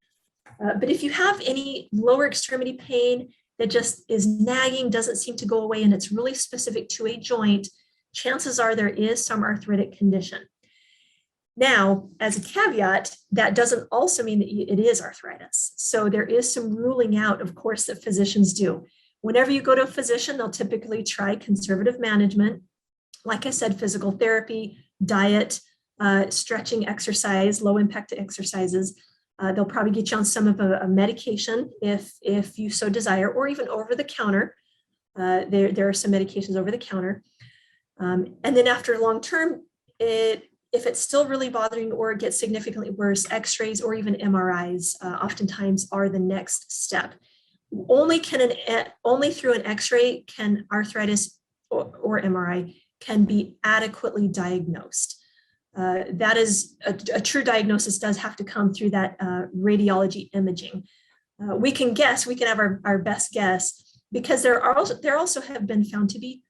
But if you have any lower extremity pain that just is nagging, doesn't seem to go away, and it's really specific to a joint, chances are there is some arthritic condition. Now, as a caveat, that doesn't also mean that it is arthritis. So there is some ruling out, of course, that physicians do. Whenever you go to a physician, they'll typically try conservative management. Like I said, physical therapy, diet, stretching, exercise, low impact exercises. They'll probably get you on some of a medication if you so desire, or even over the counter. There are some medications over the counter. And then after long term, if it's still really bothering or it gets significantly worse, x-rays or even MRIs oftentimes are the next step. Only through an x-ray can arthritis or MRI can be adequately diagnosed. That is a true diagnosis does have to come through that radiology imaging. We can guess, we can have our best guess, because there also have been found to be,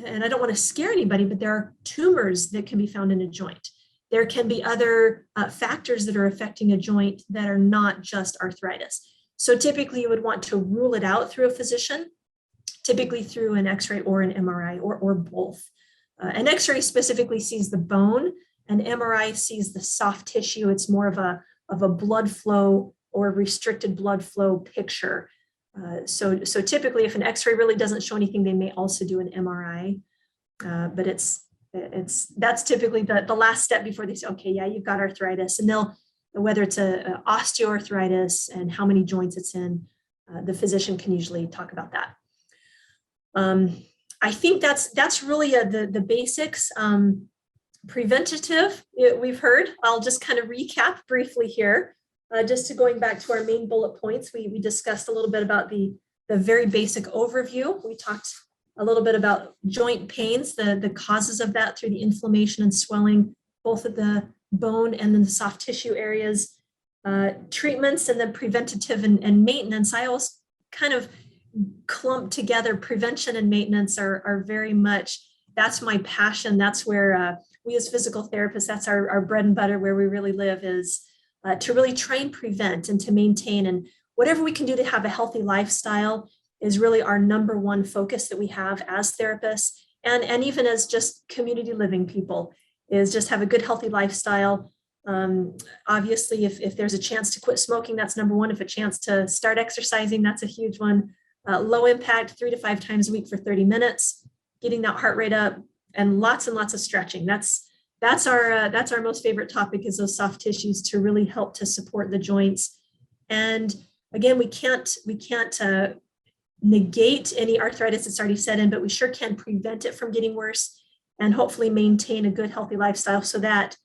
and I don't want to scare anybody, but there are tumors that can be found in a joint. There can be other factors that are affecting a joint that are not just arthritis. So typically you would want to rule it out through a physician, typically through an x-ray or an MRI or both. An x-ray specifically sees the bone, and MRI sees the soft tissue. It's more of a blood flow or restricted blood flow picture. So typically if an x-ray really doesn't show anything, they may also do an MRI, but that's typically the last step before they say, okay, yeah, you've got arthritis, and whether it's a osteoarthritis and how many joints it's in, the physician can usually talk about that. I think that's really the basics. Preventative, we've heard. I'll just kind of recap briefly here. Just to going back to our main bullet points, we discussed a little bit about the very basic overview. We talked a little bit about joint pains, the causes of that through the inflammation and swelling, both at the bone and then the soft tissue areas, treatments, and then preventative and maintenance. I always kind of clump together. Prevention and maintenance are very much, that's my passion. That's where we as physical therapists, that's our bread and butter, where we really live, is to really try and prevent and to maintain, and whatever we can do to have a healthy lifestyle is really our number one focus that we have as therapists, and even as just community living people, is just have a good, healthy lifestyle. Obviously, if there's a chance to quit smoking, that's number one. If a chance to start exercising, that's a huge one. Low impact, 3 to 5 times a week for 30 minutes, getting that heart rate up, and lots of stretching. That's our most favorite topic, is those soft tissues, to really help to support the joints. And again, we can't negate any arthritis that's already set in, but we sure can prevent it from getting worse, and hopefully maintain a good, healthy lifestyle so that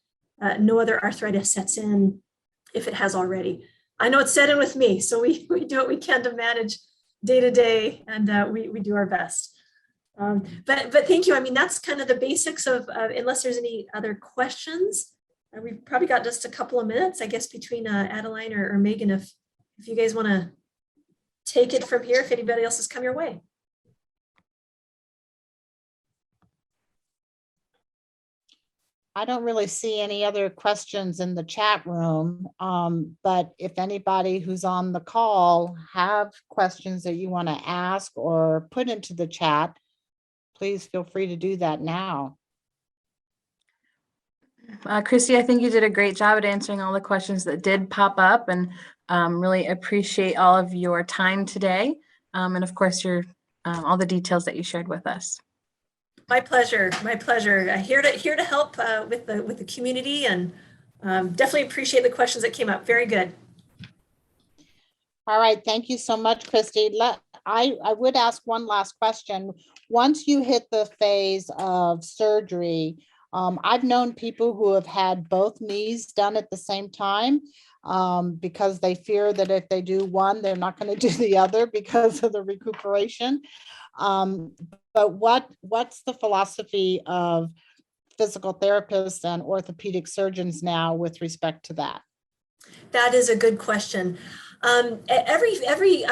no other arthritis sets in if it has already. I know it's set in with me, so we do what we can to manage day to day, and we do our best. But thank you. I mean, that's kind of the basics of, unless there's any other questions, we've probably got just a couple of minutes, I guess, between Adeline or Megan, if you guys want to take it from here, if anybody else has come your way. I don't really see any other questions in the chat room, but if anybody who's on the call have questions that you want to ask or put into the chat, please feel free to do that now. Christy, I think you did a great job at answering all the questions that did pop up, and really appreciate all of your time today. And of course, all the details that you shared with us. My pleasure. My pleasure. Here to help with the community, and definitely appreciate the questions that came up. Very good. All right. Thank you so much, Christy. I would ask one last question. Once you hit the phase of surgery, I've known people who have had both knees done at the same time because they fear that if they do one, they're not going to do the other because of the recuperation. But what's the philosophy of physical therapists and orthopedic surgeons now with respect to that? That is a good question. Every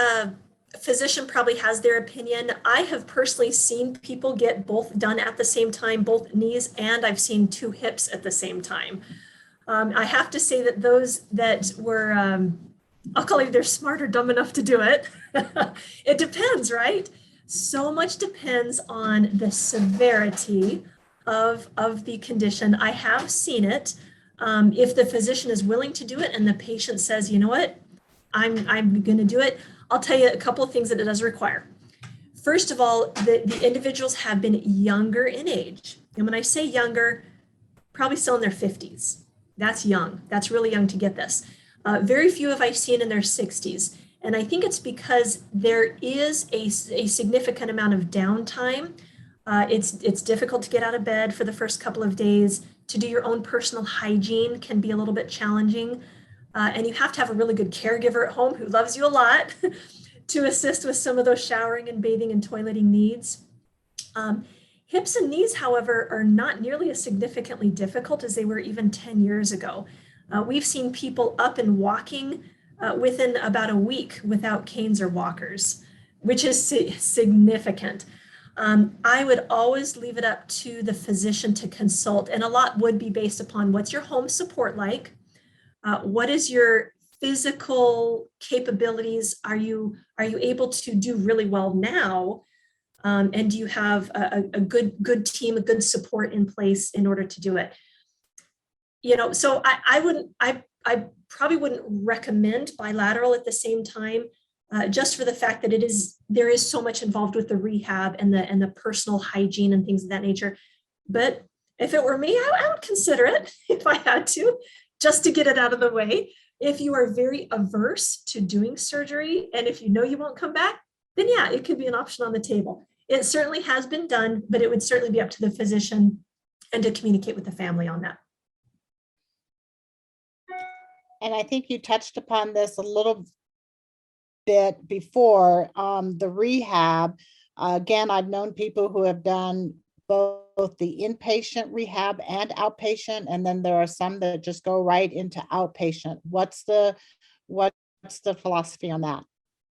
physician probably has their opinion. I have personally seen people get both done at the same time, both knees, and I've seen 2 hips at the same time. I have to say that those that were, I'll call it, they're smart or dumb enough to do it. It depends, right? So much depends on the severity of the condition. I have seen it. If the physician is willing to do it and the patient says, you know what, I'm going to do it, I'll tell you a couple of things that it does require. First of all, the individuals have been younger in age. And when I say younger, probably still in their 50s. That's young. That's really young to get this. Very few have I seen in their 60s. And I think it's because there is a significant amount of downtime. It's difficult to get out of bed for the first couple of days. To do your own personal hygiene can be a little bit challenging. And you have to have a really good caregiver at home who loves you a lot to assist with some of those showering and bathing and toileting needs. Hips and knees, however, are not nearly as significantly difficult as they were even 10 years ago. We've seen people up and walking within about a week without canes or walkers, which is significant. I would always leave it up to the physician to consult, and a lot would be based upon what's your home support like, what is your physical capabilities, are you able to do really well now, and do you have a good team, a good support in place in order to do it? You know, so I probably wouldn't recommend bilateral at the same time, just for the fact that there is so much involved with the rehab and the personal hygiene and things of that nature. But if it were me, I would consider it if I had to, just to get it out of the way. If you are very averse to doing surgery, and if you know you won't come back, then yeah, it could be an option on the table. It certainly has been done, but it would certainly be up to the physician and to communicate with the family on that. And I think you touched upon this a little bit before, the rehab. Again, I've known people who have done both the inpatient rehab and outpatient, and then there are some that just go right into outpatient. What's the philosophy on that?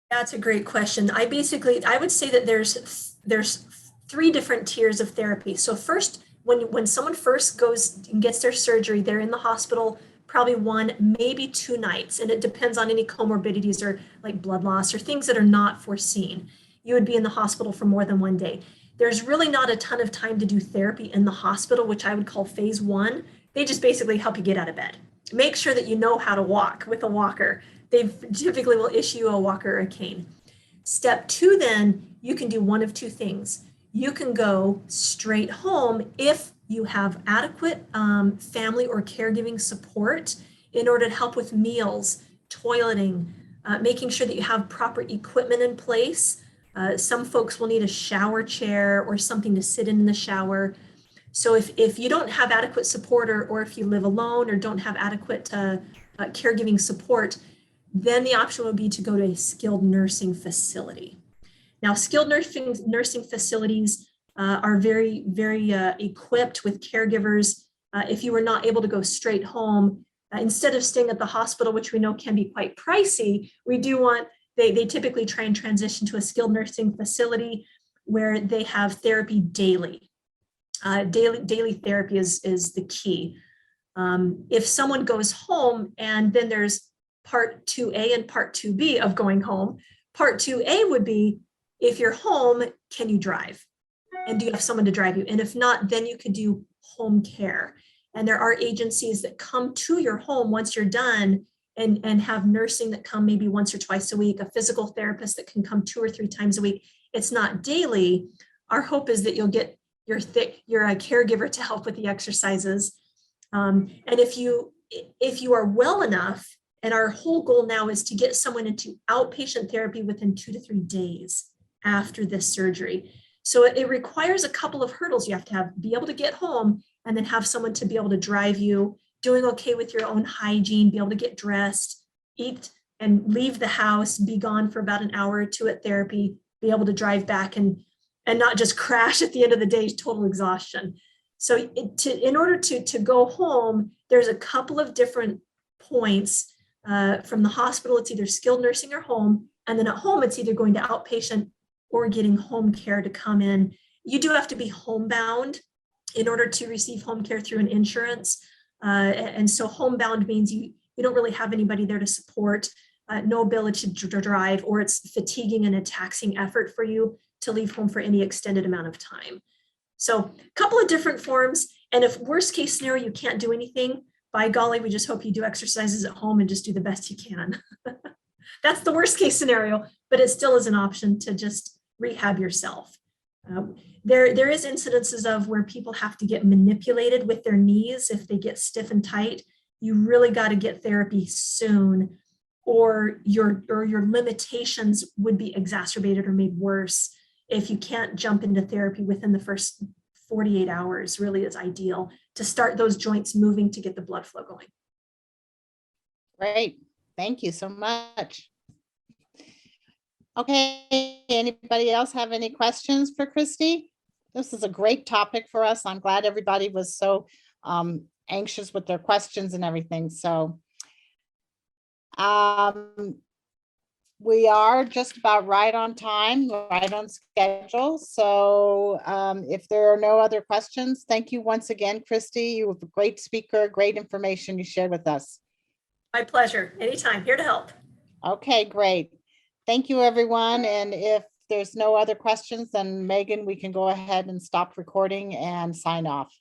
That's a great question. I would say that there's 3 different tiers of therapy. So first, when someone first goes and gets their surgery, they're in the hospital probably 1, maybe 2 nights, and it depends on any comorbidities or like blood loss or things that are not foreseen. You would be in the hospital for more than 1 day. There's really not a ton of time to do therapy in the hospital, which I would call phase 1. They just basically help you get out of bed. Make sure that you know how to walk with a walker. They typically will issue a walker or a cane. Step 2, then, you can do one of 2 things. You can go straight home if you have adequate family or caregiving support in order to help with meals, toileting, making sure that you have proper equipment in place. Some folks will need a shower chair or something to sit in the shower. So if you don't have adequate support, or if you live alone or don't have adequate caregiving support, then the option would be to go to a skilled nursing facility. Now, skilled nursing facilities are very, very equipped with caregivers. If you were not able to go straight home, instead of staying at the hospital, which we know can be quite pricey, they typically try and transition to a skilled nursing facility where they have therapy daily. Daily therapy is the key. If someone goes home, and then there's part 2A and part 2B of going home. Part 2A would be, if you're home, can you drive? And do you have someone to drive you? And if not, then you could do home care. And there are agencies that come to your home once you're done and have nursing that come maybe once or twice a week, a physical therapist that can come 2 or 3 times a week. It's not daily. Our hope is that you'll get your caregiver to help with the exercises. And if you are well enough, and our whole goal now is to get someone into outpatient therapy within 2 to 3 days after this surgery. So it requires a couple of hurdles. You have to be able to get home, and then have someone to be able to drive you, doing okay with your own hygiene, be able to get dressed, eat, and leave the house, be gone for about an hour or 2 at therapy, be able to drive back and not just crash at the end of the day, total exhaustion. So in order to go home, there's a couple of different points. From the hospital, it's either skilled nursing or home. And then at home, it's either going to outpatient or getting home care to come in. You do have to be homebound in order to receive home care through an insurance. And so homebound means you don't really have anybody there to support, no ability to drive, or it's fatiguing and a taxing effort for you to leave home for any extended amount of time. So a couple of different forms. And if worst case scenario, you can't do anything, by golly, we just hope you do exercises at home and just do the best you can. That's the worst case scenario, but it still is an option to just rehab yourself. There is incidences of where people have to get manipulated with their knees if they get stiff and tight. You really got to get therapy soon, or your limitations would be exacerbated or made worse if you can't jump into therapy within the first 48 hours. Really is ideal to start those joints moving to get the blood flow going. Great. Thank you so much. Okay, anybody else have any questions for Christy? This is a great topic for us. I'm glad everybody was so anxious with their questions and everything. So we are just about right on time, right on schedule. So if there are no other questions, thank you once again, Christy. You were a great speaker, great information you shared with us. My pleasure. Anytime. Here to help. Okay, great. Thank you, everyone. And if there's no other questions, then Megan, we can go ahead and stop recording and sign off.